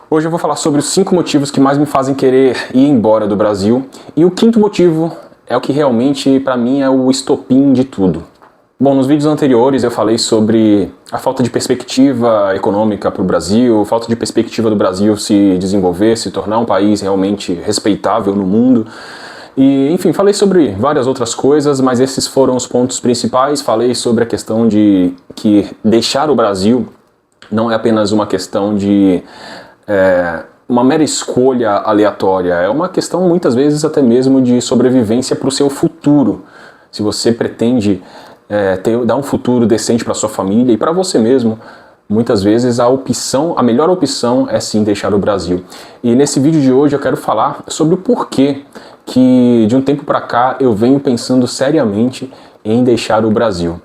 Hoje eu vou falar sobre os 5 motivos que mais me fazem querer ir embora do Brasil. E o quinto motivo é o que realmente, para mim, é o estopim de tudo. Bom, nos vídeos anteriores eu falei sobre a falta de perspectiva econômica para o Brasil, falta de perspectiva do Brasil se desenvolver, se tornar um país realmente respeitável no mundo. E, enfim, falei sobre várias outras coisas, mas esses foram os pontos principais. Falei sobre a questão de que deixar o Brasil não é apenas uma questão de uma mera escolha aleatória, é uma questão muitas vezes até mesmo de sobrevivência para o seu futuro. Se você pretende dar um futuro decente para sua família e para você mesmo, muitas vezes a melhor opção é sim deixar o Brasil. E nesse vídeo de hoje eu quero falar sobre o porquê que de um tempo para cá eu venho pensando seriamente em deixar o Brasil.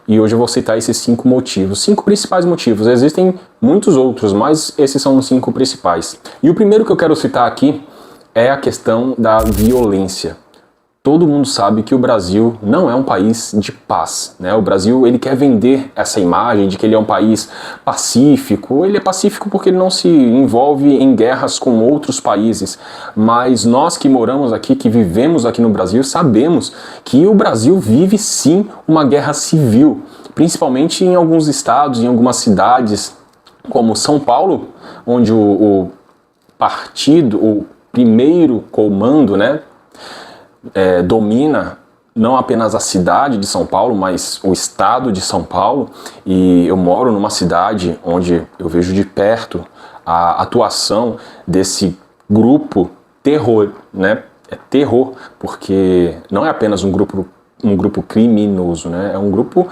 E hoje eu vou citar esses 5 motivos, 5 principais motivos. Existem muitos outros, mas esses são os 5 principais. E o primeiro que eu quero citar aqui é a questão da violência. Todo mundo sabe que o Brasil não é um país de paz, né? O Brasil, ele quer vender essa imagem de que ele é um país pacífico. Ele é pacífico porque ele não se envolve em guerras com outros países. Mas nós que moramos aqui, que vivemos aqui no Brasil, sabemos que o Brasil vive sim uma guerra civil, principalmente em alguns estados, em algumas cidades, como São Paulo, onde o partido, o primeiro comando, né, domina não apenas a cidade de São Paulo, mas o estado de São Paulo. E eu moro numa cidade onde eu vejo de perto a atuação desse grupo terror, né? É terror, porque não é apenas um grupo criminoso, né? É um grupo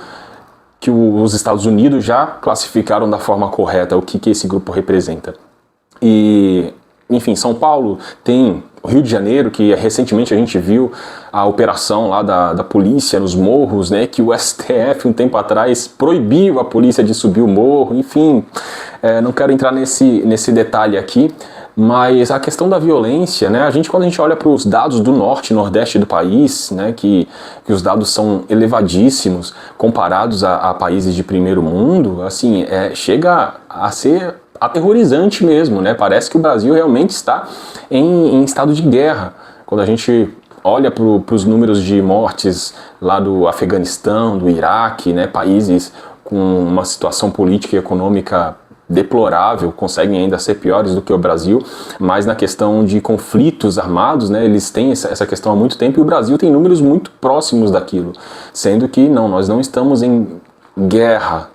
que os Estados Unidos já classificaram da forma correta o que esse grupo representa. E, enfim, São Paulo tem o Rio de Janeiro, que recentemente a gente viu a operação lá da polícia nos morros, né, que o STF um tempo atrás proibiu a polícia de subir o morro, enfim, não quero entrar nesse detalhe aqui, mas a questão da violência, né, quando a gente olha para os dados do norte e nordeste do país, né, que os dados são elevadíssimos comparados a países de primeiro mundo, assim, chega a ser aterrorizante mesmo, né? Parece que o Brasil realmente está em estado de guerra. Quando a gente olha para os números de mortes lá do Afeganistão, do Iraque, né? Países com uma situação política e econômica deplorável, conseguem ainda ser piores do que o Brasil, mas na questão de conflitos armados, né, eles têm essa questão há muito tempo, e o Brasil tem números muito próximos daquilo, sendo que nós não estamos em guerra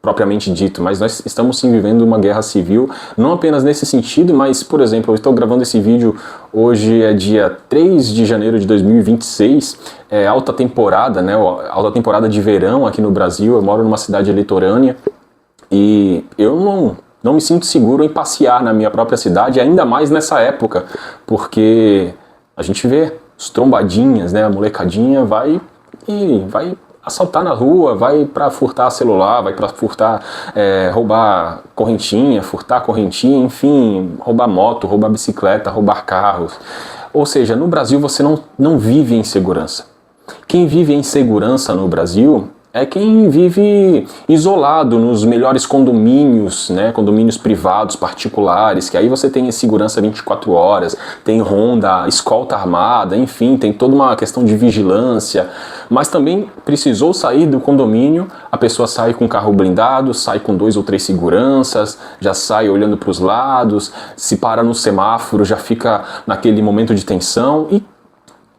propriamente dito, mas nós estamos sim vivendo uma guerra civil, não apenas nesse sentido, mas, por exemplo, eu estou gravando esse vídeo, hoje é dia 3 de janeiro de 2026, é alta temporada, né, alta temporada de verão aqui no Brasil. Eu moro numa cidade litorânea e eu não me sinto seguro em passear na minha própria cidade, ainda mais nessa época, porque a gente vê os trombadinhas, né, a molecadinha vai assaltar na rua, vai para furtar celular, vai para furtar, roubar correntinha, furtar correntinha, enfim, roubar moto, roubar bicicleta, roubar carros. Ou seja, no Brasil você não vive em segurança. Quem vive em segurança no Brasil é quem vive isolado nos melhores condomínios, né, condomínios privados, particulares, que aí você tem segurança 24 horas, tem ronda, escolta armada, enfim, tem toda uma questão de vigilância, mas também precisou sair do condomínio, a pessoa sai com carro blindado, sai com 2 ou 3 seguranças, já sai olhando para os lados, se para no semáforo, já fica naquele momento de tensão. E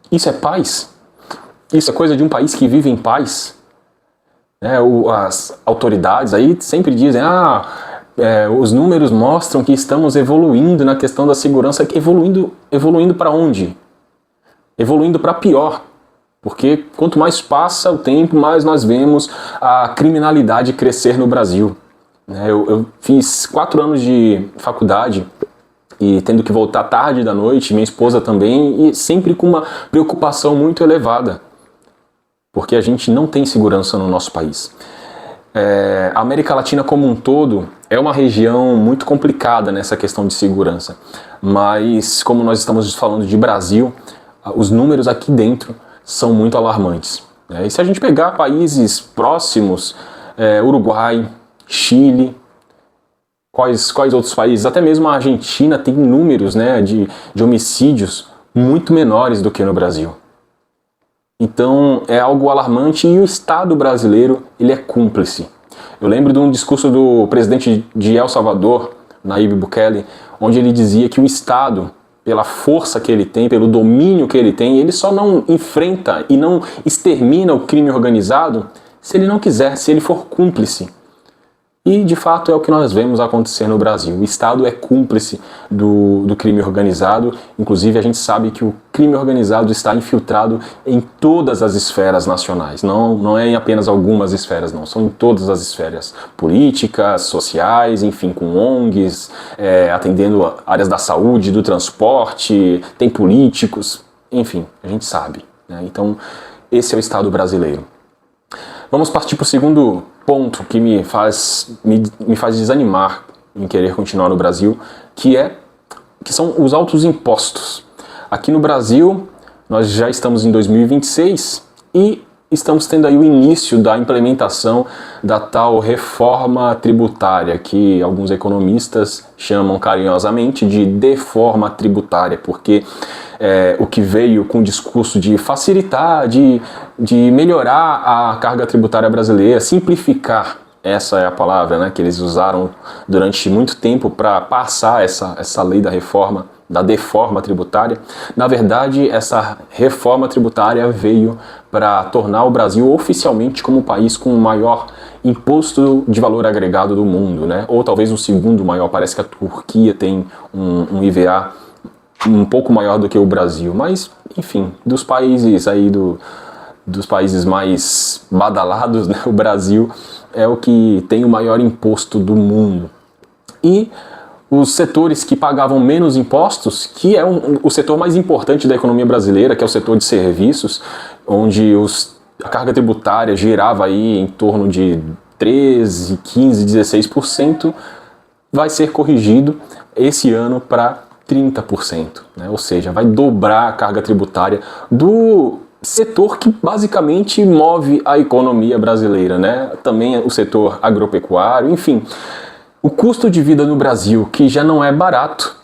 isso é paz? Isso é coisa de um país que vive em paz? As autoridades aí sempre dizem, os números mostram que estamos evoluindo na questão da segurança. Evoluindo para onde? Evoluindo para pior, porque quanto mais passa o tempo, mais nós vemos a criminalidade crescer no Brasil. Eu fiz 4 anos de faculdade e tendo que voltar tarde da noite, minha esposa também, e sempre com uma preocupação muito elevada, porque a gente não tem segurança no nosso país. A América Latina como um todo é uma região muito complicada nessa questão de segurança, mas como nós estamos falando de Brasil, os números aqui dentro são muito alarmantes. E se a gente pegar países próximos, Uruguai, Chile, Quais outros países? Até mesmo a Argentina tem números, né, de homicídios muito menores do que no Brasil. Então é algo alarmante e o Estado brasileiro ele é cúmplice. Eu lembro de um discurso do presidente de El Salvador, Nayib Bukele, onde ele dizia que o Estado, pela força que ele tem, pelo domínio que ele tem, ele só não enfrenta e não extermina o crime organizado se ele não quiser, se ele for cúmplice. E, de fato, é o que nós vemos acontecer no Brasil. O Estado é cúmplice do crime organizado. Inclusive, a gente sabe que o crime organizado está infiltrado em todas as esferas nacionais. Não é em apenas algumas esferas, não. São em todas as esferas. Políticas, sociais, enfim, com ONGs, atendendo áreas da saúde, do transporte, tem políticos, enfim, a gente sabe, né? Então, esse é o Estado brasileiro. Vamos partir para o segundo ponto que me faz desanimar em querer continuar no Brasil, que são os altos impostos. Aqui no Brasil, nós já estamos em 2026 e estamos tendo aí o início da implementação da tal reforma tributária, que alguns economistas chamam carinhosamente de deforma tributária, porque o que veio com o discurso de facilitar, de melhorar a carga tributária brasileira, simplificar, essa é a palavra, né, que eles usaram durante muito tempo para passar essa lei da deforma tributária. Na verdade, essa reforma tributária veio para tornar o Brasil oficialmente como o país com o maior imposto de valor agregado do mundo, né? Ou talvez o segundo maior. Parece que a Turquia tem um IVA um pouco maior do que o Brasil, mas enfim, dos países aí dos países mais badalados, né, o Brasil é o que tem o maior imposto do mundo. E os setores que pagavam menos impostos, que é o setor mais importante da economia brasileira, que é o setor de serviços, onde a carga tributária girava aí em torno de 13, 15, 16%, vai ser corrigido esse ano para 30%, né? Ou seja, vai dobrar a carga tributária do setor que basicamente move a economia brasileira, né? Também o setor agropecuário, enfim. O custo de vida no Brasil, que já não é barato,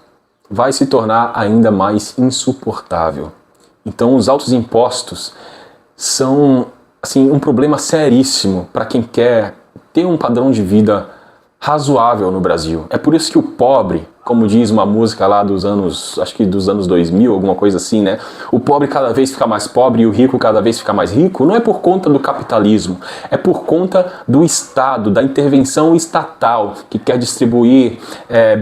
vai se tornar ainda mais insuportável. Então, os altos impostos são assim, um problema seríssimo para quem quer ter um padrão de vida razoável no Brasil. É por isso que o pobre, como diz uma música lá dos anos 2000, alguma coisa assim, né? O pobre cada vez fica mais pobre e o rico cada vez fica mais rico. Não é por conta do capitalismo, é por conta do Estado, da intervenção estatal, que quer distribuir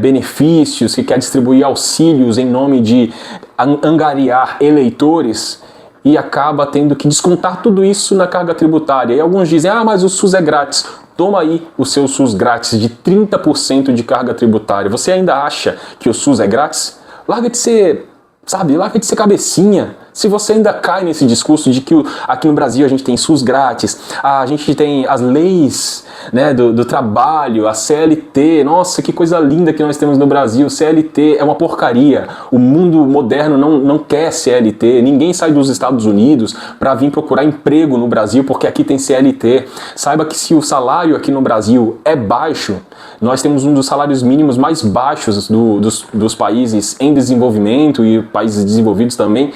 benefícios, que quer distribuir auxílios em nome de angariar eleitores, e acaba tendo que descontar tudo isso na carga tributária. E alguns dizem, mas o SUS é grátis. Toma aí o seu SUS grátis de 30% de carga tributária. Você ainda acha que o SUS é grátis? Larga de ser, larga de ser cabecinha. Se você ainda cai nesse discurso de que aqui no Brasil a gente tem SUS grátis, a gente tem as leis, né, do trabalho, a CLT, nossa, que coisa linda que nós temos no Brasil. CLT é uma porcaria. O mundo moderno não quer CLT. Ninguém sai dos Estados Unidos para vir procurar emprego no Brasil porque aqui tem CLT. Saiba que se o salário aqui no Brasil é baixo, nós temos um dos salários mínimos mais baixos dos países em desenvolvimento e países desenvolvidos também,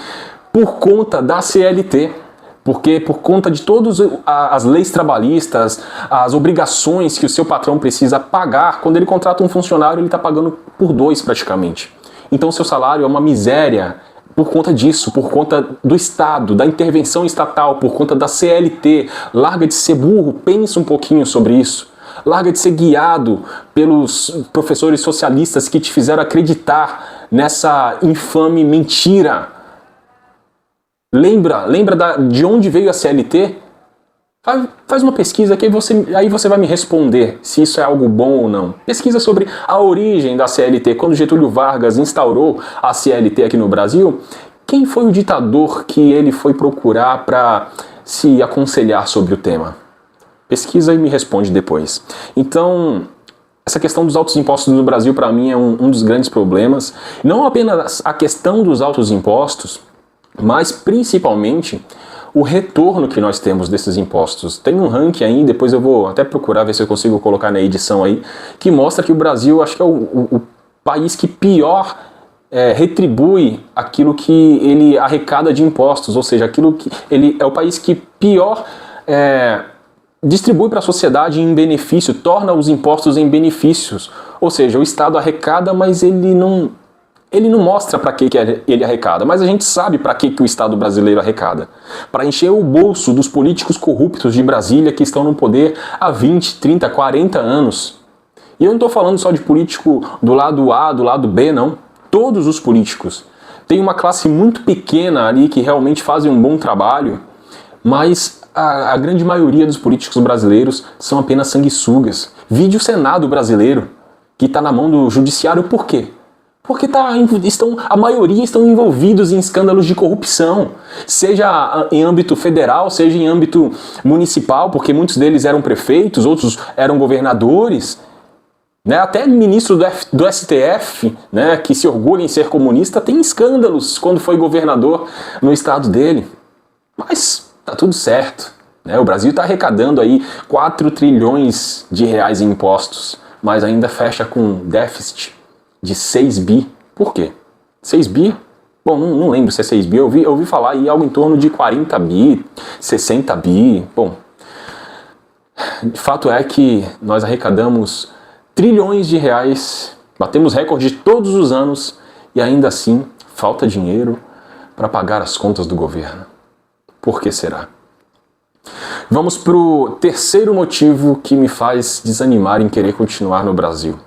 por conta da CLT. Porque por conta de todas as leis trabalhistas, as obrigações que o seu patrão precisa pagar, quando ele contrata um funcionário, ele está pagando por 2 praticamente. Então o seu salário é uma miséria por conta disso, por conta do Estado, da intervenção estatal, por conta da CLT. Larga de ser burro, pensa um pouquinho sobre isso. Larga de ser guiado pelos professores socialistas que te fizeram acreditar nessa infame mentira. Lembra de onde veio a CLT? Faz uma pesquisa que aí você vai me responder se isso é algo bom ou não. Pesquisa sobre a origem da CLT. Quando Getúlio Vargas instaurou a CLT aqui no Brasil, quem foi o ditador que ele foi procurar para se aconselhar sobre o tema? Pesquisa e me responde depois. Então, essa questão dos altos impostos no Brasil, para mim, é um dos grandes problemas. Não apenas a questão dos altos impostos, mas principalmente o retorno que nós temos desses impostos. Tem um ranking aí, depois eu vou até procurar ver se eu consigo colocar na edição aí, que mostra que o Brasil, acho que é o país que pior retribui aquilo que ele arrecada de impostos, ou seja, aquilo que ele é o país que pior distribui para a sociedade em benefício, torna os impostos em benefícios. Ou seja, o Estado arrecada, mas ele não mostra para que ele arrecada, mas a gente sabe para que o Estado brasileiro arrecada. Para encher o bolso dos políticos corruptos de Brasília que estão no poder há 20, 30, 40 anos. E eu não estou falando só de político do lado A, do lado B, não. Todos os políticos. Tem uma classe muito pequena ali que realmente fazem um bom trabalho, mas a grande maioria dos políticos brasileiros são apenas sanguessugas. Vide o Senado brasileiro, que está na mão do judiciário, por quê? Porque a maioria estão envolvidos em escândalos de corrupção, seja em âmbito federal, seja em âmbito municipal, porque muitos deles eram prefeitos, outros eram governadores, né? Até ministro do STF, né, que se orgulha em ser comunista, tem escândalos quando foi governador no estado dele. Mas tá tudo certo, né? O Brasil está arrecadando aí 4 trilhões de reais em impostos, mas ainda fecha com déficit de 6 bi. Por quê? 6 bi? Bom, não lembro se é 6 bi, eu ouvi falar aí algo em torno de 40 bi, 60 bi. Bom, o fato é que nós arrecadamos trilhões de reais, batemos recorde todos os anos e ainda assim falta dinheiro para pagar as contas do governo. Por que será? Vamos para o terceiro motivo que me faz desanimar em querer continuar no Brasil.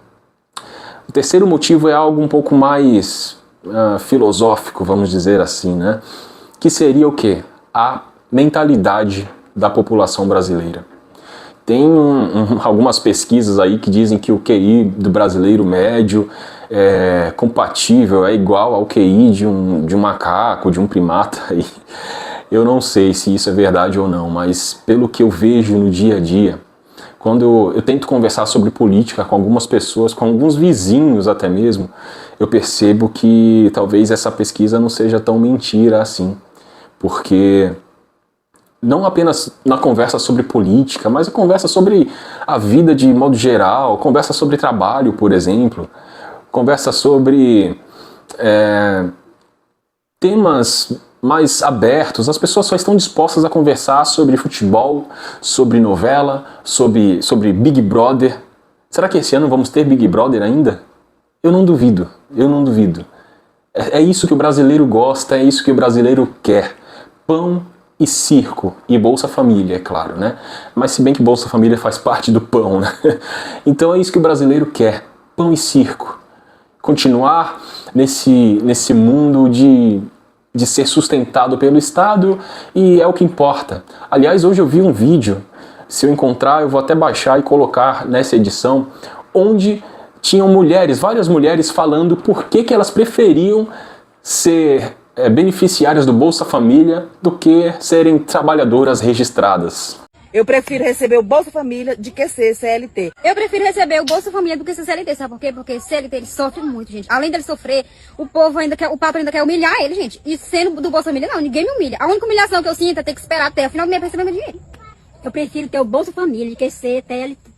O terceiro motivo é algo um pouco mais filosófico, vamos dizer assim, né? Que seria o quê? A mentalidade da população brasileira. Tem algumas pesquisas aí que dizem que o QI do brasileiro médio é compatível, é igual ao QI de um macaco, de um primata. Eu não sei se isso é verdade ou não, mas pelo que eu vejo no dia a dia, quando eu tento conversar sobre política com algumas pessoas, com alguns vizinhos até mesmo, eu percebo que talvez essa pesquisa não seja tão mentira assim. Porque não apenas na conversa sobre política, mas a conversa sobre a vida de modo geral, conversa sobre trabalho, por exemplo, conversa sobre temas mais abertos, as pessoas só estão dispostas a conversar sobre futebol, sobre novela, sobre Big Brother. Será que esse ano vamos ter Big Brother ainda? Eu não duvido, eu não duvido. É isso que o brasileiro gosta, é isso que o brasileiro quer. Pão e circo, e Bolsa Família, é claro, né? Mas se bem que Bolsa Família faz parte do pão, né? Então é isso que o brasileiro quer, pão e circo. Continuar nesse mundo de ser sustentado pelo Estado, e é o que importa. Aliás, hoje eu vi um vídeo, se eu encontrar eu vou até baixar e colocar nessa edição, onde tinham várias mulheres falando por que elas preferiam ser beneficiárias do Bolsa Família do que serem trabalhadoras registradas. Eu prefiro receber o Bolsa Família do que ser CLT. Eu prefiro receber o Bolsa Família do que ser CLT, sabe por quê? Porque CLT ele sofre muito, gente. Além dele sofrer, o patrão ainda quer humilhar ele, gente. E sendo do Bolsa Família, não, ninguém me humilha. A única humilhação que eu sinto é ter que esperar até o final do mês para receber meu dinheiro. Eu prefiro ter o Bolsa Família do que ser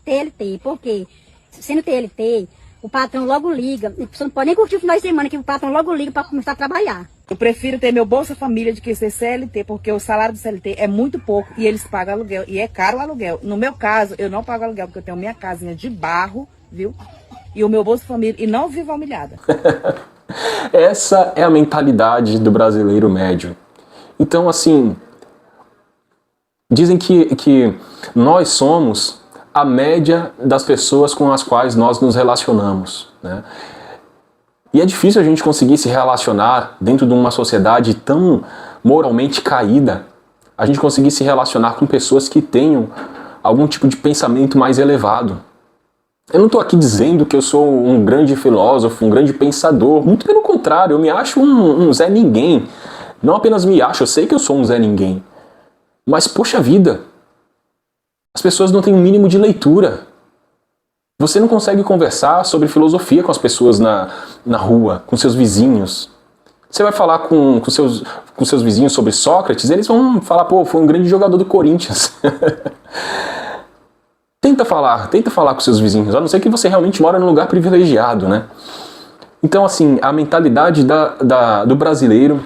TLT. Por quê? Sendo TLT, o patrão logo liga. Você não pode nem curtir o final de semana, que o patrão logo liga para começar a trabalhar. Eu prefiro ter meu Bolsa Família do que ser CLT, porque o salário do CLT é muito pouco e eles pagam aluguel. E é caro o aluguel. No meu caso, eu não pago aluguel, porque eu tenho minha casinha de barro, viu? E o meu Bolsa Família, e não vivo humilhada. Essa é a mentalidade do brasileiro médio. Então, assim, dizem que nós somos a média das pessoas com as quais nós nos relacionamos, né? E é difícil a gente conseguir se relacionar dentro de uma sociedade tão moralmente caída, a gente conseguir se relacionar com pessoas que tenham algum tipo de pensamento mais elevado. Eu não estou aqui dizendo que eu sou um grande filósofo, um grande pensador, muito pelo contrário, eu me acho um Zé Ninguém. Não apenas me acho, eu sei que eu sou um Zé Ninguém. Mas, poxa vida, as pessoas não têm um mínimo de leitura. Você não consegue conversar sobre filosofia com as pessoas na rua, com seus vizinhos. Você vai falar com seus vizinhos sobre Sócrates, eles vão falar, pô, foi um grande jogador do Corinthians. Tenta falar com seus vizinhos, a não ser que você realmente mora num lugar privilegiado, né? Então, assim, a mentalidade do brasileiro,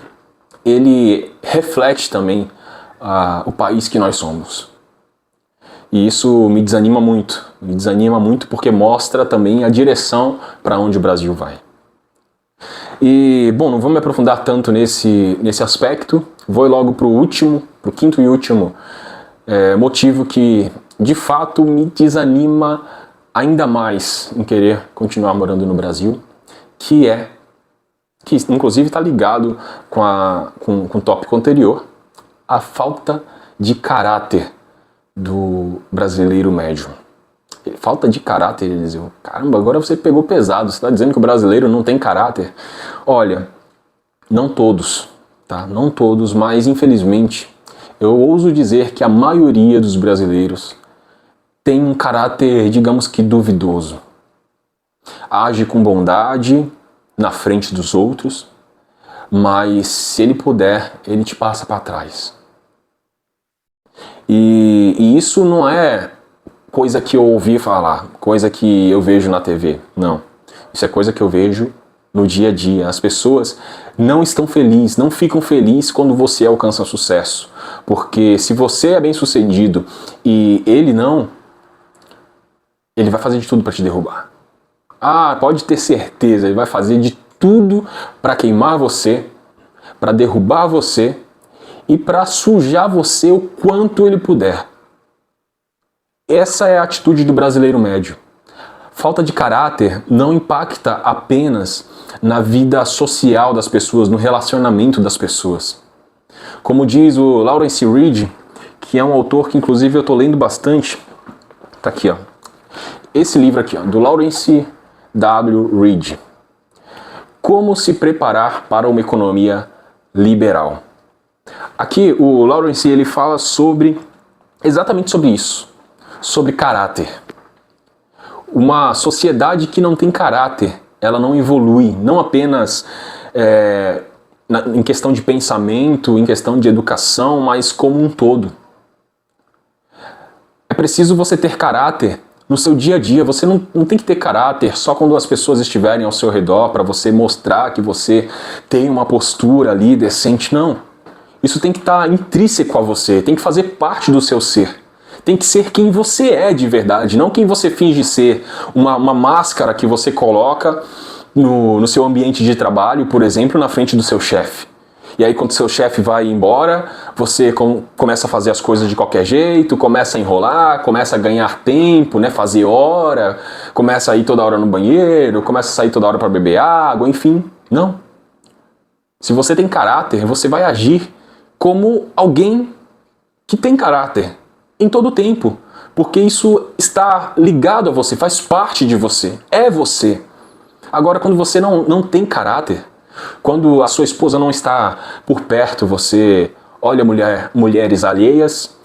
ele reflete também o país que nós somos. E isso me desanima muito porque mostra também a direção para onde o Brasil vai. E, bom, não vou me aprofundar tanto nesse aspecto, vou logo para o quinto e último motivo que, de fato, me desanima ainda mais em querer continuar morando no Brasil, que inclusive está ligado com o tópico anterior, a falta de caráter do brasileiro médio. Falta de caráter, Eliseu. Caramba, agora você pegou pesado, você está dizendo que o brasileiro não tem caráter? Olha, não todos, tá? Não todos, mas infelizmente, eu ouso dizer que a maioria dos brasileiros tem um caráter, digamos que duvidoso. Age com bondade na frente dos outros, mas se ele puder, ele te passa para trás. E isso não é coisa que eu ouvi falar, coisa que eu vejo na TV, não. Isso é coisa que eu vejo no dia a dia. As pessoas não estão felizes, não ficam felizes quando você alcança sucesso. Porque se você é bem sucedido e ele não, ele vai fazer de tudo para te derrubar. Ah, pode ter certeza, ele vai fazer de tudo para queimar você, para derrubar você e para sujar você o quanto ele puder. Essa é a atitude do brasileiro médio. Falta de caráter não impacta apenas na vida social das pessoas, no relacionamento das pessoas. Como diz o Lawrence Reed, que é um autor que inclusive eu estou lendo bastante, tá aqui, ó. Esse livro aqui, ó, do Lawrence W. Reed. Como se preparar para uma economia liberal. Aqui o Lawrence ele fala exatamente sobre isso, sobre caráter. Uma sociedade que não tem caráter, ela não evolui, não apenas em questão de pensamento, em questão de educação, mas como um todo. É preciso você ter caráter no seu dia a dia. Você não tem que ter caráter só quando as pessoas estiverem ao seu redor para você mostrar que você tem uma postura ali decente, não. Isso tem que estar intrínseco a você, tem que fazer parte do seu ser. Tem que ser quem você é de verdade, não quem você finge ser. Uma máscara que você coloca no seu ambiente de trabalho, por exemplo, na frente do seu chefe. E aí quando o seu chefe vai embora, você começa a fazer as coisas de qualquer jeito, começa a enrolar, começa a ganhar tempo, né, fazer hora, começa a ir toda hora no banheiro, começa a sair toda hora para beber água, enfim. Não. Se você tem caráter, você vai agir como alguém que tem caráter em todo o tempo, porque isso está ligado a você, faz parte de você, é você. Agora, quando você não tem caráter, quando a sua esposa não está por perto, você olha mulheres alheias,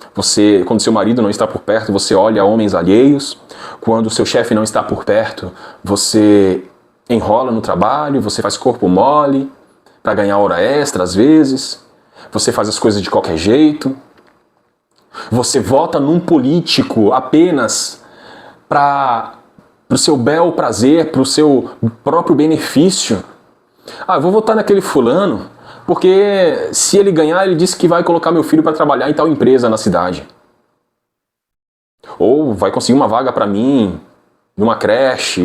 quando seu marido não está por perto, você olha homens alheios, quando seu chefe não está por perto, você enrola no trabalho, você faz corpo mole para ganhar hora extra às vezes, você faz as coisas de qualquer jeito, você vota num político apenas para o seu bel prazer, para o seu próprio benefício. Ah, eu vou votar naquele fulano, porque se ele ganhar, ele disse que vai colocar meu filho para trabalhar em tal empresa na cidade. Ou vai conseguir uma vaga para mim, numa creche,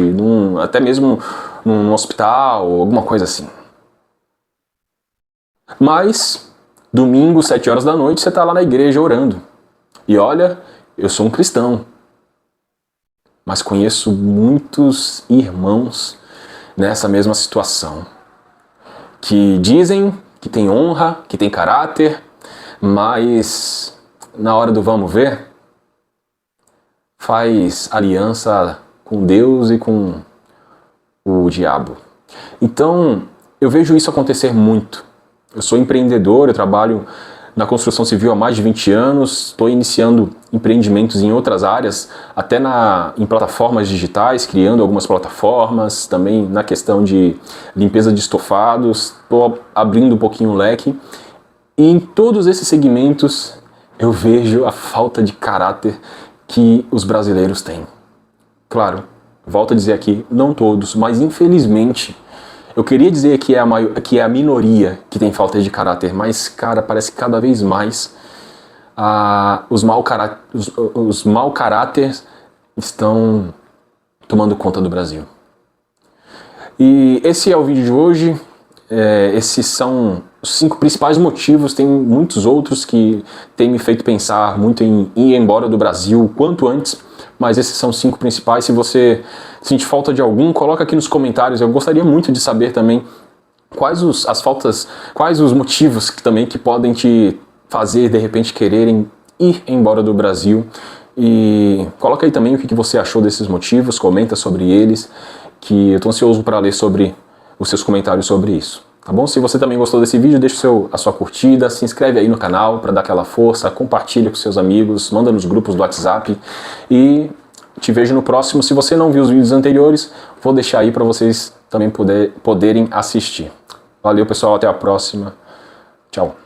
até mesmo num hospital, alguma coisa assim. Mas, domingo, 7 horas da noite, você está lá na igreja orando. E olha, eu sou um cristão, mas conheço muitos irmãos nessa mesma situação, que dizem que tem honra, que tem caráter, mas na hora do vamos ver, faz aliança com Deus e com o diabo. Então, eu vejo isso acontecer muito. Eu sou empreendedor, eu trabalho na construção civil há mais de 20 anos, estou iniciando empreendimentos em outras áreas, até em plataformas digitais, criando algumas plataformas, também na questão de limpeza de estofados, estou abrindo um pouquinho o leque. E em todos esses segmentos eu vejo a falta de caráter que os brasileiros têm. Claro, volto a dizer aqui, não todos, mas infelizmente, eu queria dizer que é a minoria que tem falta de caráter, mas, cara, parece que cada vez mais os mau caráteres estão tomando conta do Brasil. E esse é o vídeo de hoje. Esses são os 5 principais motivos, tem muitos outros que têm me feito pensar muito em ir embora do Brasil o quanto antes, mas esses são os 5 principais. Se você sente falta de algum, coloca aqui nos comentários. Eu gostaria muito de saber também quais os motivos que podem te fazer de repente quererem ir embora do Brasil. E coloca aí também o que você achou desses motivos, comenta sobre eles, que eu estou ansioso para ler sobre os seus comentários sobre isso. Tá bom? Se você também gostou desse vídeo, deixa a sua curtida, se inscreve aí no canal para dar aquela força, compartilha com seus amigos, manda nos grupos do WhatsApp e te vejo no próximo. Se você não viu os vídeos anteriores, vou deixar aí para vocês também poderem assistir. Valeu, pessoal, até a próxima. Tchau.